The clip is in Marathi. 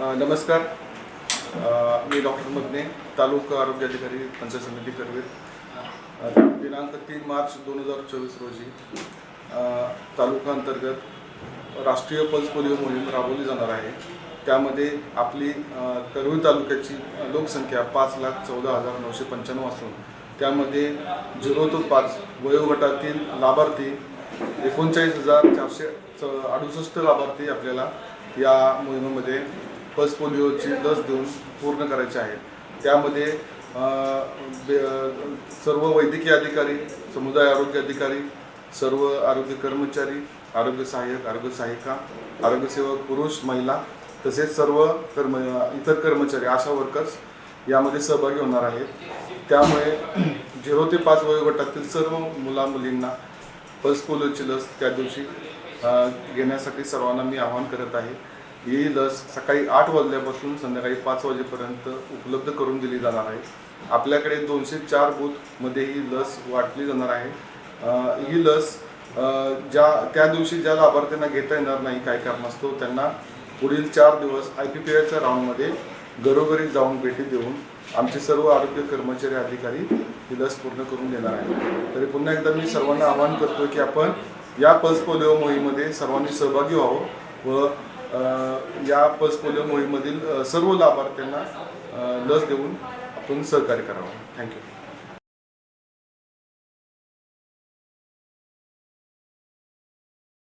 नमस्कार. मी डॉक्टर मदने, तालुका आरोग्य अधिकारी, पंचायत समिती करवीर. दिनांक 3 मार्च 2024 रोजी तालुका अंतर्गत राष्ट्रीय पल्स पोलिओ मोहीम राबवली जाणार आहे. त्यामध्ये आपली करवीर तालुक्याची लोकसंख्या 5,14,995 असून त्यामध्ये 0 ते 5 वयोगटातील लाभार्थी 39,468 लाभार्थी आपल्याला या मोहिमेमध्ये पल्स पोलिओची लस देऊन पूर्ण करायचे आहेत. त्यामध्ये सर्व वैद्यकीय अधिकारी, समुदाय आरोग्य अधिकारी, सर्व आरोग्य कर्मचारी, आरोग्य सहाय्यक, आरोग्य सहायिका, आरोग्यसेवक पुरुष महिला तसेच सर्व इतर कर्मचारी, आशा वर्कर्स यामध्ये सहभागी होणार आहेत. त्यामुळे 0 ते 5 वयोगटातील सर्व मुला मुलींना पल्स पोलिओची लस त्या दिवशी घेण्यासाठी सर्वांना मी आवाहन करत आहे. ही लस सकाळी 8 वाजल्यापासून संध्याकाळी 5 वाजेपर्यंत उपलब्ध करून दिली जाणार आहे. आपल्याकडे 204 बूथमध्ये ही लस वाटली जाणार आहे. ही लस त्या दिवशी ज्या लाभार्थ्यांना घेता येणार नाही काही कारणास्तव त्यांना पुढील 4 दिवस IPPIच्या राऊंडमध्ये घरोघरी जाऊन भेटी देऊन आमचे सर्व आरोग्य कर्मचारी अधिकारी ही लस पूर्ण करून देणार आहे. तरी पुन्हा एकदा मी सर्वांना आवाहन करतो की आपण या पल्स पोलिओ मोहिमेमध्ये सर्वांनी सहभागी व्हावं व या पल्स पोलिओ मोहिमेमधील सर्व लाभार्थ्यांना लस देऊन आपण सहकार्य करावं. थँक्यू.